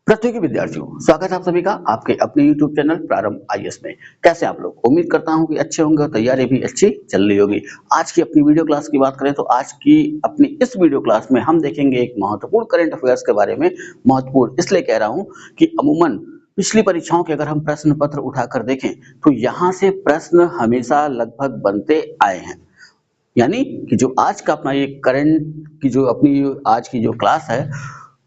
प्रतियोगी विद्यार्थियों, स्वागत है आप सभी का आपके अपने YouTube चैनल प्रारंभ आईएएस में। कैसे आप लोग? उम्मीद करता हूं कि अच्छे होंगे और तैयारी भी अच्छी चल रही होगी। आज की अपनी वीडियो क्लास की बात करें तो आज की अपनी इस वीडियो क्लास में हम देखेंगे एक महत्वपूर्ण करंट अफेयर्स के बारे में। महत्वपूर्ण इसलिए कह रहा हूं कि अमूमन पिछली परीक्षाओं के अगर हम प्रश्न पत्र उठाकर देखें तो यहाँ से प्रश्न हमेशा लगभग बनते आए हैं। यानी कि जो आज का अपना ये करंट की जो अपनी आज की जो क्लास है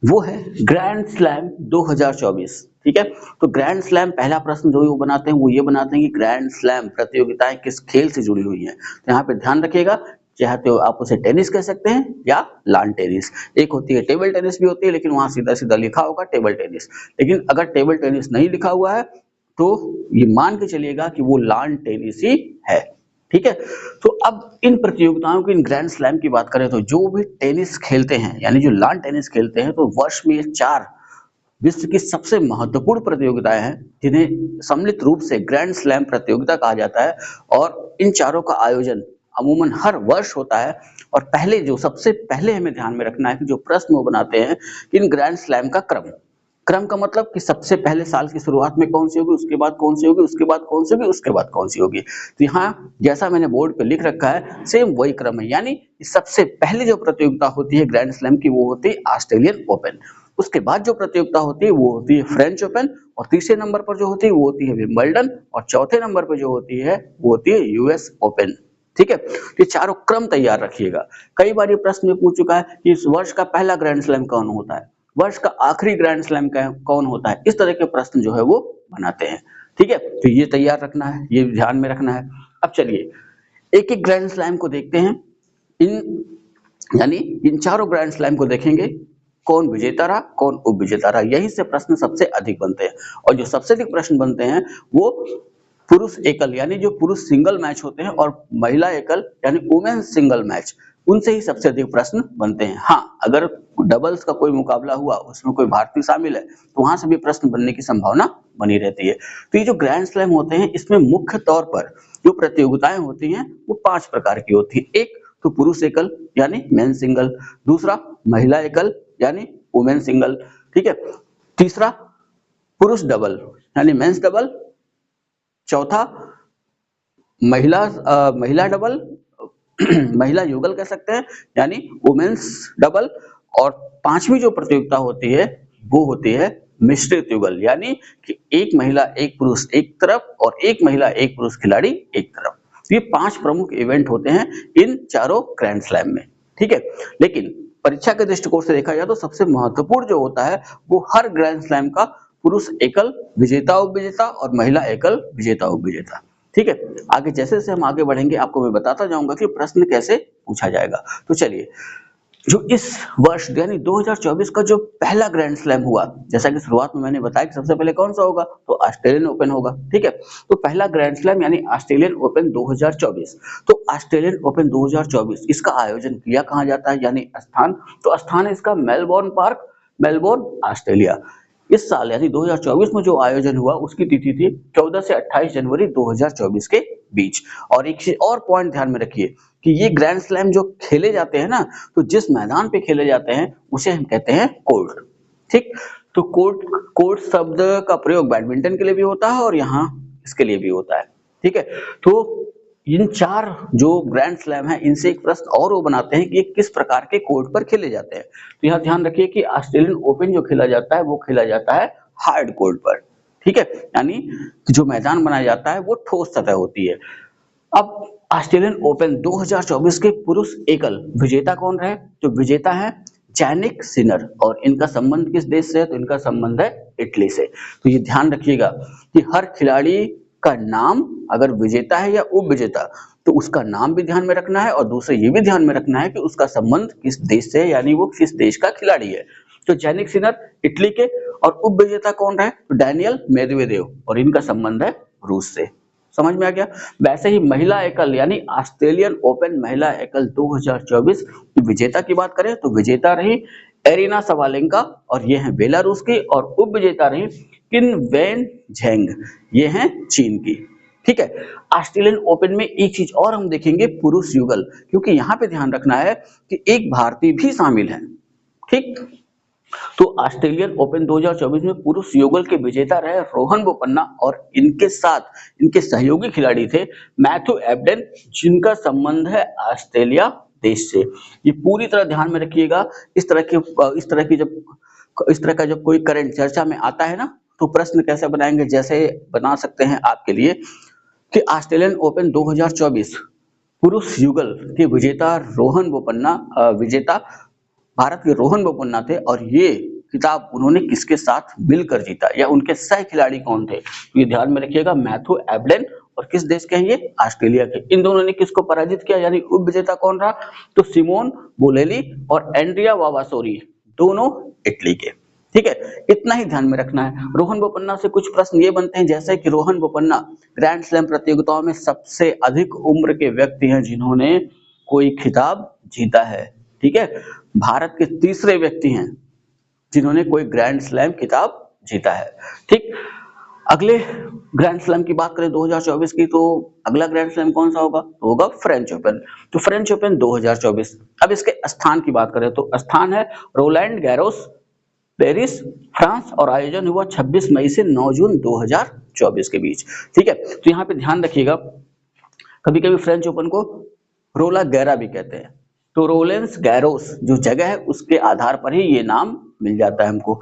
वो है ग्रैंड स्लैम 2024। ठीक है, तो ग्रैंड स्लैम पहला प्रश्न जो वो बनाते हैं वो ये बनाते हैं कि ग्रैंड स्लैम प्रतियोगिताएं किस खेल से जुड़ी हुई हैं। तो यहाँ पे ध्यान रखिएगा, चाहते हो आप उसे टेनिस कह सकते हैं या लॉन टेनिस। एक होती है टेबल टेनिस भी होती है, लेकिन वहां सीधा सीधा लिखा होगा टेबल टेनिस। लेकिन अगर टेबल टेनिस नहीं लिखा हुआ है तो ये मान के चलिएगा कि वो लॉन टेनिस ही है। ठीक है, तो अब इन प्रतियोगिताओं की, इन ग्रैंड स्लैम की बात करें तो जो भी टेनिस खेलते हैं यानी जो लॉन टेनिस खेलते हैं तो वर्ष में ये 4 विश्व की सबसे महत्वपूर्ण प्रतियोगिताएं हैं जिन्हें सम्मिलित रूप से ग्रैंड स्लैम प्रतियोगिता कहा जाता है। और इन चारों का आयोजन अमूमन हर वर्ष होता है। और पहले जो सबसे पहले हमें ध्यान में रखना है कि जो प्रश्न वो बनाते हैं कि इन ग्रैंड स्लैम का क्रम, क्रम का मतलब कि सबसे पहले साल की शुरुआत में कौन सी होगी, उसके बाद कौन सी होगी, उसके बाद कौन सी होगी, उसके बाद कौन सी होगी। तो यहाँ जैसा मैंने बोर्ड पे लिख रखा है सेम वही क्रम है। यानी सबसे पहले जो प्रतियोगिता होती है ग्रैंड स्लैम की वो होती है ऑस्ट्रेलियन ओपन। उसके बाद जो प्रतियोगिता होती है वो होती है फ्रेंच ओपन। और तीसरे नंबर पर जो होती है वो होती है विंबलडन। और चौथे नंबर पर जो होती है वो होती है यूएस ओपन। ठीक है, ये चारों क्रम तैयार रखिएगा। कई बार ये प्रश्न में पूछ चुका है कि इस वर्ष का पहला ग्रैंड स्लैम कौन होता है, वर्ष का आखिरी ग्रैंड स्लैम कौन होता है। इस तरह के प्रश्न जो है वो बनाते हैं। ठीक है, तो ये तैयार रखना है, ये ध्यान में रखना है। अब चलिए एक एक ग्रैंड स्लैम को देखते हैं। इन यानी इन चारों ग्रैंड स्लैम को देखेंगे, कौन विजेता रहा, कौन उप विजेता रहा, यही से प्रश्न सबसे अधिक बनते हैं। और जो सबसे अधिक प्रश्न बनते हैं वो पुरुष एकल यानी जो पुरुष सिंगल मैच होते हैं और महिला एकल यानी वुमेन सिंगल मैच, उनसे ही सबसे अधिक प्रश्न बनते हैं। हाँ, अगर डबल्स का कोई मुकाबला हुआ उसमें कोई भारतीय शामिल है तो वहां से भी प्रश्न बनने की संभावना बनी रहती है। तो ये जो ग्रैंड स्लैम होते हैं इसमें मुख्य तौर पर जो प्रतियोगिताएं होती हैं वो 5 प्रकार की होती है। एक तो पुरुष एकल यानी मेन सिंगल, दूसरा महिला एकल यानी वुमेन सिंगल, ठीक है, तीसरा पुरुष डबल यानी मेंस डबल, चौथा महिला डबल महिला युगल कह सकते हैं यानी वुमेन्स डबल। और पांचवी जो प्रतियोगिता होती है वो होती है मिश्रित युगल यानी कि एक महिला एक पुरुष एक तरफ और एक महिला एक पुरुष खिलाड़ी एक तरफ। ये 5 प्रमुख इवेंट होते हैं इन चारों ग्रैंड स्लैम में। ठीक है, लेकिन परीक्षा के दृष्टिकोण से देखा जाए तो सबसे महत्वपूर्ण जो होता है वो हर ग्रैंड स्लैम का पुरुष एकल विजेता उपविजेता और महिला एकल विजेता उपविजेता। ठीक है, आगे जैसे जैसे हम आगे बढ़ेंगे आपको मैं बताता जाऊंगा कि प्रश्न कैसे पूछा जाएगा। तो चलिए, जो इस वर्ष यानी 2024 का जो पहला ग्रैंड स्लैम हुआ, जैसा कि शुरुआत में मैंने बताया कि सबसे पहले कौन सा होगा तो ऑस्ट्रेलियन ओपन होगा। ठीक है, तो पहला ग्रैंड स्लैम यानी ऑस्ट्रेलियन ओपन 2024। तो ऑस्ट्रेलियन ओपन 2024 इसका आयोजन किया कहाँ जाता है यानी स्थान, तो स्थान है इसका मेलबोर्न पार्क, मेलबोर्न ऑस्ट्रेलिया। इस साल यानी 2024 में जो आयोजन हुआ उसकी तिथि थी 14 से 28 जनवरी 2024 के बीच। और एक चीज और पॉइंट ध्यान में रखिए कि ये ग्रैंड स्लैम जो खेले जाते हैं ना, तो जिस मैदान पे खेले जाते हैं उसे हम कहते हैं कोर्ट। ठीक, तो कोर्ट शब्द का प्रयोग बैडमिंटन के लिए भी होता है और यहाँ इसके लिए भी होता है। ठीक है, तो इन 4 जो ग्रैंड स्लैम है इनसे एक प्रश्न और वो बनाते हैं कि ये किस प्रकार के कोर्ट पर खेले जाते हैं। तो यहाँ ध्यान रखिए कि ऑस्ट्रेलियन ओपन जो खेला जाता है वो खेला जाता है हार्ड कोर्ट पर। ठीक है, यानी जो मैदान बनाया जाता है वो ठोस सतह होती है। अब ऑस्ट्रेलियन ओपन 2024 के पुरुष एकल विजेता कौन रहे, तो विजेता है जैनिक सिनर। और इनका संबंध किस देश से है, तो इनका संबंध है इटली से। तो ये ध्यान रखिएगा कि हर खिलाड़ी का नाम अगर विजेता है या उप विजेता तो उसका नाम भी ध्यान में रखना है और दूसरे ये भी ध्यान में रखना है कि उसका संबंध किस देश से है यानी वो किस देश का खिलाड़ी है। तो जैनिक सिनर इटली के और उप विजेता कौन रहे, तो डैनियल मेदवेदेव और इनका संबंध है रूस से। समझ में आ गया। वैसे ही महिला एकल यानी ऑस्ट्रेलियन ओपन महिला एकल 2024 की विजेता की बात करें तो विजेता रही एरिना सवालेंका और ये है बेलारूस की। और उप विजेता रही किन वेन झेंग, ये हैं चीन की। ठीक है, ऑस्ट्रेलियन ओपन में एक चीज और हम देखेंगे पुरुष युगल, क्योंकि यहाँ पे ध्यान रखना है कि एक भारतीय भी शामिल है। ठीक, तो ऑस्ट्रेलियन ओपन 2024 में पुरुष युगल के विजेता रहे रोहन बोपन्ना और इनके साथ इनके सहयोगी खिलाड़ी थे मैथ्यू एबडेन, जिनका संबंध है ऑस्ट्रेलिया देश से। ये पूरी तरह ध्यान में रखिएगा। इस तरह का जब कोई करंट चर्चा में आता है ना, तो प्रश्न कैसे बनाएंगे, जैसे बना सकते हैं आपके लिए कि ऑस्ट्रेलियन ओपन 2024 पुरुष युगल के विजेता रोहन बोपन्ना भारत के रोहन बोपन्ना थे, और ये खिताब उन्होंने किसके साथ मिलकर जीता या उनके सह खिलाड़ी कौन थे, तो ये ध्यान में रखिएगा। मैथ्यू एबडेन, और किस देश के हैं ये, ऑस्ट्रेलिया के। इन दोनों ने किसको पराजित किया, यानी उप विजेता कौन रहा, तो सिमोन बोलेली और एंड्रिया वावासोरी, दोनों इटली के। ठीक है, इतना ही ध्यान में रखना है। रोहन बोपन्ना से कुछ प्रश्न ये बनते हैं, जैसे कि रोहन बोपन्ना ग्रैंड स्लैम प्रतियोगिताओं में सबसे अधिक उम्र के व्यक्ति हैं जिन्होंने कोई खिताब जीता है। ठीक है, भारत के तीसरे व्यक्ति हैं जिन्होंने कोई ग्रैंड स्लैम खिताब जीता है। ठीक, अगले ग्रैंड स्लैम की बात करें 2024 की, तो अगला ग्रैंड स्लैम कौन सा होगा, तो होगा फ्रेंच ओपन। तो फ्रेंच ओपन 2024। अब इसके स्थान की बात करें तो स्थान है रोलैंड गैरोस, पेरिस, फ्रांस, और आयोजन हुआ 26 मई से 9 जून 2024 के बीच। ठीक है, तो यहाँ पे ध्यान रखिएगा, कभी कभी फ्रेंच ओपन को रोला गैरा भी कहते हैं, तो रोलेंस गैरोस जो जगह है उसके आधार पर ही ये नाम मिल जाता है हमको।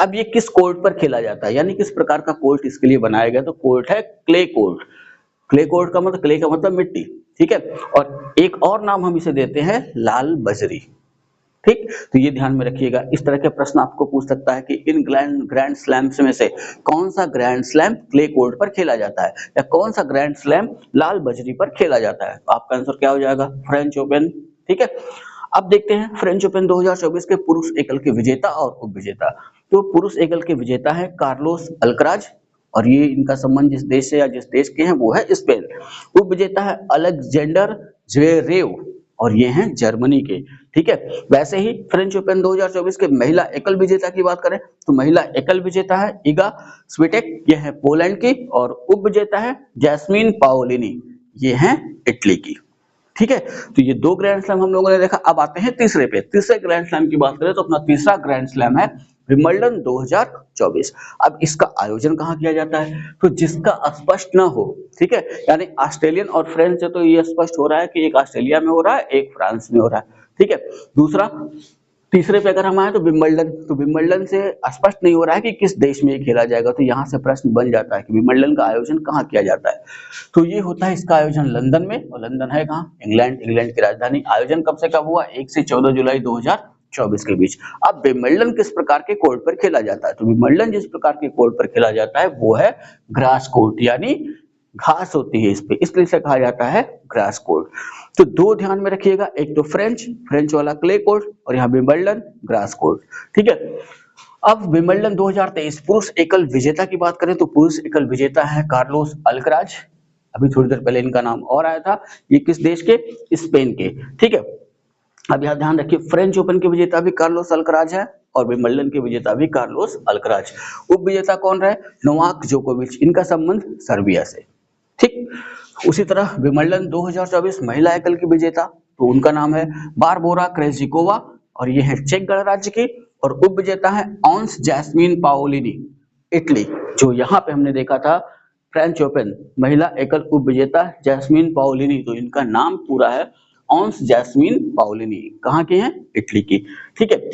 अब ये किस कोर्ट पर खेला जाता है, यानी किस प्रकार का कोर्ट इसके लिए बनाया गया, तो कोर्ट है क्ले कोर्ट। क्ले कोर्ट का मतलब, क्ले का मतलब मिट्टी। ठीक है, और एक और नाम हम इसे देते हैं लाल बजरी। ठीक, तो ये ध्यान में रखिएगा। इस तरह के प्रश्न आपको पूछ सकता है कि इन ग्रैंड स्लैम्स में से कौन सा ग्रैंड स्लैम क्ले कोर्ट पर खेला जाता है, या कौन सा ग्रैंड स्लैम लाल बजरी पर खेला जाता है, तो आपका आंसर क्या हो जाएगा, फ्रेंच ओपन। ठीक है, अब देखते हैं फ्रेंच ओपन 2024 के पुरुष एकल के विजेता और उपविजेता। तो पुरुष एकल के विजेता है कार्लोस अल्कराज, और ये इनका संबंध जिस देश से या जिस देश के हैं वो है स्पेन। उपविजेता है अलेक्जेंडर ज्वेरेव, और ये हैं जर्मनी के। ठीक है, वैसे ही फ्रेंच ओपन 2024 के महिला एकल विजेता की बात करें तो महिला एकल विजेता है इगा स्विटेक, ये है पोलैंड की, और उप विजेता है जैस्मीन पाओलिनी, ये हैं इटली की। ठीक है, तो ये दो ग्रैंड स्लैम हम लोगों ने देखा। अब आते हैं तीसरे पे। तीसरे ग्रैंड स्लैम की बात करें तो अपना तीसरा ग्रैंड स्लैम है विंबलडन 2024। अब इसका आयोजन कहाँ किया जाता है, तो जिसका स्पष्ट ना हो, ठीक है, यानी ऑस्ट्रेलियन और फ्रेंच से तो ये स्पष्ट हो रहा है कि एक ऑस्ट्रेलिया में हो रहा है, एक फ्रांस में हो रहा है। ठीक है, दूसरा, तीसरे पे अगर हम आए तो विंबलडन, तो विंबलडन से स्पष्ट नहीं हो रहा है कि किस देश में ये खेला जाएगा, तो यहाँ से प्रश्न बन जाता है कि विंबलडन का आयोजन कहाँ किया जाता है, तो ये होता है इसका आयोजन लंदन में, और लंदन है कहाँ, इंग्लैंड, इंग्लैंड की राजधानी। आयोजन कब से कब हुआ, 1 से 14 जुलाई 2024 के बीच। अब विंबलडन किस प्रकार के कोर्ट पर खेला जाता है, तो विंबलडन जिस प्रकार के कोर्ट पर खेला जाता है वो है ग्रास कोर्ट, यानी घास होती है इस पे, इसलिए इसे कहा जाता है ग्रास कोर्ट। तो दो ध्यान में रखिएगा, एक तो फ्रेंच वाला क्ले कोर्ट, और यहाँ विंबलडन ग्रास कोर्ट। ठीक है, अब विंबलडन 2023 पुरुष एकल विजेता की बात करें तो पुरुष एकल विजेता है कार्लोस अल्कराज। अभी थोड़ी देर पहले इनका नाम और आया था, ये किस देश के, स्पेन के। ठीक है, अब यहाँ ध्यान रखिए, फ्रेंच ओपन के विजेता भी कार्लोस अल्कराज है, और विंबलडन के विजेता भी कार्लोस अल्कराज। उप विजेता कौन रहे, नोवाक जोकोविच, इनका संबंध सर्बिया से। ठीक, उसी तरह विंबलडन 2024 महिला एकल की विजेता, तो उनका नाम है बारबोरा क्रेजिकोवा, और ये है चेक गणराज्य की, और उप विजेता है ऑन्स जैस्मीन पाओलिनी, इटली। जो यहाँ पे हमने देखा था फ्रेंच ओपन महिला एकल उप विजेता जैस्मीन पाओलिनी, तो इनका नाम पूरा है ऑन्स जैस्मीन पाओलिनी, कहाँ के हैं, इटली की। ठीक है,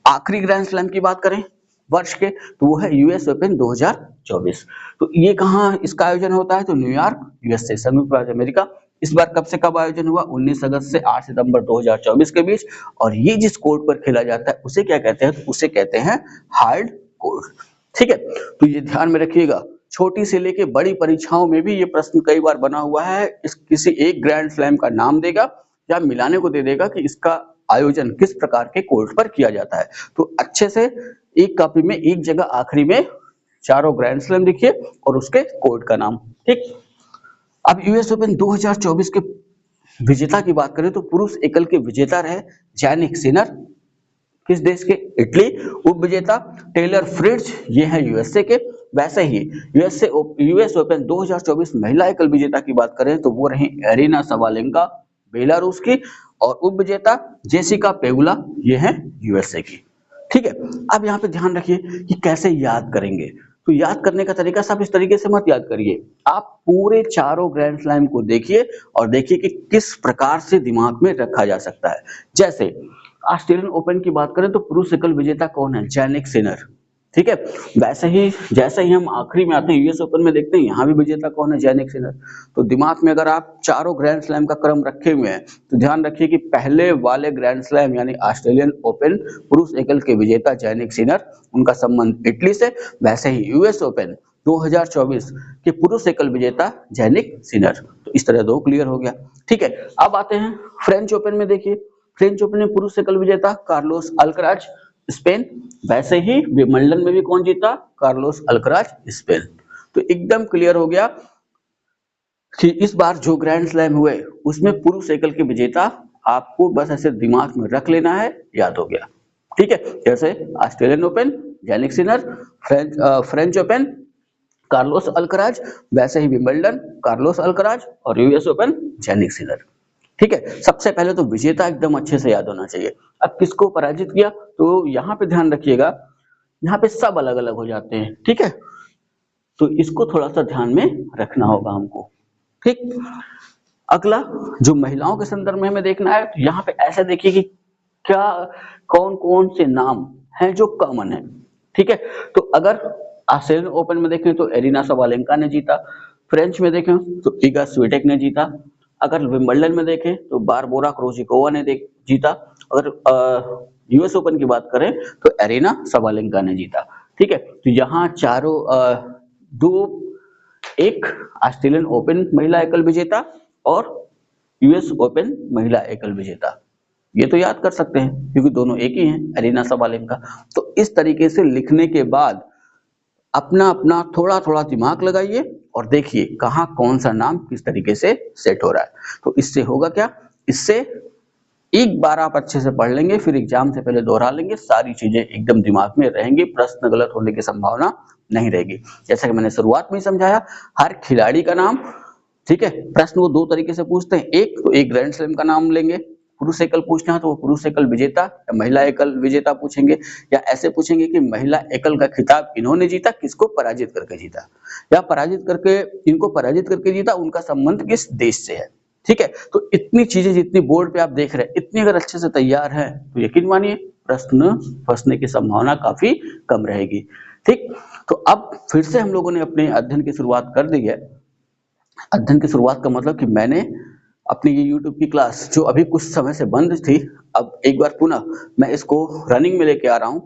आखिरी ग्रैंड स्लैम की बात करें वर्ष के, तो वो है यूएस ओपन 2024। तो ये कहाँ इसका आयोजन होता है, तो न्यूयॉर्क, यूएसए, संयुक्त राज्य अमेरिका। इस बार कब से कब आयोजन हुआ, 19 अगस्त से 8 सितंबर 2024 के बीच, और ये जिस कोर्ट पर खेला जाता है उसे क्या कहते हैं, तो उसे कहते हैं हार्ड कोर्ट। ठीक है, तो ये ध्यान में रखिएगा, छोटी से लेके बड़ी परीक्षाओं में भी ये प्रश्न कई बार बना हुआ है। इस किसी एक ग्रैंड स्लैम का नाम देगा या मिलाने को दे देगा कि इसका आयोजन किस प्रकार के कोर्ट पर किया जाता है। तो अच्छे से एक कॉपी में एक जगह आखिरी में चारों ग्रैंड स्लैम लिखिए और उसके कोर्ट का नाम। ठीक, अब यूएस ओपन 2024 के विजेता की बात करें तो पुरुष एकल के विजेता रहे जैनिक सिनर, किस देश के, इटली। उप विजेता टेलर फ्रिट्ज, ये है यूएसए के। वैसे ही यूएस ओपन 2024 महिला एकल विजेता की बात करें तो वो रही एरिना सवालेंका, बेलारूस की, और उप विजेता जेसिका पेगुला, ये है यूएसए की। ठीक है। अब यहाँ पे ध्यान रखिए कि कैसे याद करेंगे। तो याद करने का तरीका सब इस तरीके से मत याद करिए। आप पूरे चारों ग्रैंड स्लैम को देखिए और देखिए कि किस प्रकार से दिमाग में रखा जा सकता है। जैसे ऑस्ट्रेलियन ओपन की बात करें तो पुरुष एकल विजेता कौन है? Jannik Sinner. ठीक है। वैसे ही जैसे ही हम आखिरी में आते हैं यूएस ओपन में देखते हैं यहाँ भी विजेता कौन है? Jannik Sinner. तो दिमाग में अगर आप चारों ग्रैंड स्लैम का क्रम रखे हुए हैं तो ध्यान रखिए कि पहले वाले ग्रैंड स्लैम यानी ऑस्ट्रेलियन ओपन पुरुष एकल के विजेता जैनिक सिनर, उनका संबंध इटली से। वैसे ही यूएस ओपन 2024 के पुरुष एकल विजेता जैनिक सिनर। तो इस तरह दो क्लियर हो गया। ठीक है। अब आते हैं फ्रेंच ओपन में। देखिए फ्रेंच ओपन में पुरुष एकल विजेता कार्लोस अल्कराज स्पेन। वैसे ही विंबलडन में भी कौन जीता? Carlos Alcaraz Spain. तो एकदम क्लियर हो गया कि इस बार जो ग्रैंड स्लैम हुए उसमें पुरुष एकल के विजेता आपको बस ऐसे दिमाग में रख लेना है, याद हो गया। ठीक है। जैसे Australian open Jannik Sinner, French open Carlos Alcaraz, वैसे ही विंबलडन कार्लोस अल्कराज और यूएस ओपन जैनिक सिनर। ठीक है। सबसे पहले तो विजेता एकदम अच्छे से याद होना चाहिए। अब किसको पराजित किया तो यहाँ पे ध्यान रखिएगा, यहाँ पे सब अलग अलग हो जाते हैं। ठीक है। तो इसको थोड़ा सा ध्यान में रखना होगा हमको। ठीक। अगला जो महिलाओं के संदर्भ में हमें देखना है तो यहाँ पे ऐसा देखिए कि क्या कौन कौन से नाम हैं जो कॉमन है। ठीक है। तो अगर ऑस्ट्रेलियन ओपन में देखें तो एरिना सबालेंका ने जीता, फ्रेंच में देखें तो इगा स्विटेक ने जीता, अगर विंबलडन में देखें तो बारबोरा क्रोजिकोवा ने जीता, अगर यूएस ओपन की बात करें तो एरिना सबालेंका ने जीता। ठीक है। तो यहाँ चारों एक ऑस्ट्रेलियन ओपन महिला एकल विजेता और यूएस ओपन महिला एकल विजेता, ये तो याद कर सकते हैं क्योंकि दोनों एक ही हैं, एरिना सबालेंका। तो इस तरीके से लिखने के बाद अपना अपना थोड़ा थोड़ा दिमाग लगाइए और देखिए कहाँ कौन सा नाम किस तरीके से सेट हो रहा है। तो इससे होगा क्या, इससे एक बार आप अच्छे से पढ़ लेंगे, फिर एग्जाम से पहले दोहरा लेंगे, सारी चीजें एकदम दिमाग में रहेंगी, प्रश्न गलत होने की संभावना नहीं रहेगी। जैसा कि मैंने शुरुआत में ही समझाया, हर खिलाड़ी का नाम, ठीक है, प्रश्न वो दो तरीके से पूछते हैं। एक तो एक ग्रैंड स्लैम का नाम लेंगे, पुरुष एकल पूछना है तो वो पुरुष एकल विजेता या महिला एकल विजेता पूछेंगे, या ऐसे पूछेंगे कि महिला एकल का खिताब इन्होंने जीता, किसको पराजित करके जीता, या पराजित करके, इनको पराजित करके जीता, उनका संबंध किस देश से है। ठीक है। तो इतनी चीजें जितनी बोर्ड पे आप देख रहे हैं, इतनी अगर अच्छे से तैयार है तो यकीन मानिए प्रश्न फंसने की संभावना काफी कम रहेगी। ठीक। तो अब फिर से हम लोगों ने अपने अध्ययन की शुरुआत कर दी है। अध्ययन की शुरुआत का मतलब कि मैंने अपनी ये YouTube की क्लास जो अभी कुछ समय से बंद थी, अब एक बार पुनः मैं इसको रनिंग में लेके आ रहा हूँ,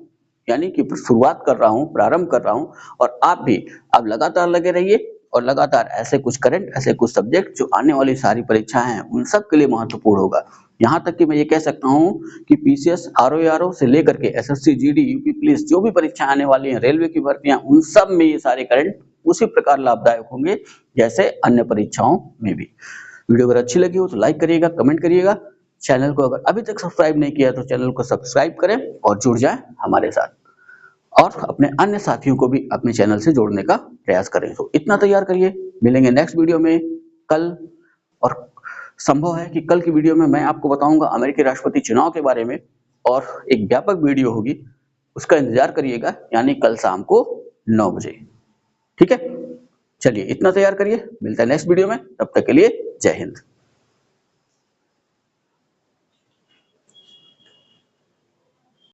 यानी कि शुरुआत कर रहा हूँ, प्रारंभ कर रहा हूँ। और आप भी अब लगातार लगे रहिए और लगातार ऐसे कुछ करंट, ऐसे कुछ सब्जेक्ट जो आने वाली सारी परीक्षाएं हैं उन सब के लिए महत्वपूर्ण होगा। यहाँ तक कि मैं ये कह सकता हूँ कि पीसीएस, आरओ से लेकर के एसएससी, जीडी, यूपी पुलिस, जो भी परीक्षाएं आने वाली हैं, रेलवे की भर्तियां, उन सब में ये सारे करंट उसी प्रकार लाभदायक होंगे जैसे अन्य परीक्षाओं में भी। वीडियो अगर अच्छी लगी हो तो लाइक करिएगा, कमेंट करिएगा। चैनल को अगर अभी तक सब्सक्राइब नहीं किया तो चैनल को सब्सक्राइब करें और जुड़ जाएं हमारे साथ, और अपने अन्य साथियों को भी अपने चैनल से जोड़ने का प्रयास करें। तो इतना तैयार करिए, मिलेंगे नेक्स्ट वीडियो में कल। और संभव है कि कल की वीडियो में मैं आपको बताऊंगा अमेरिकी राष्ट्रपति चुनाव के बारे में, और एक व्यापक वीडियो होगी, उसका इंतजार करिएगा, यानी कल शाम को 9 बजे। ठीक है। चलिए इतना तैयार करिए, मिलता है नेक्स्ट वीडियो में, तब तक के लिए जय हिंद।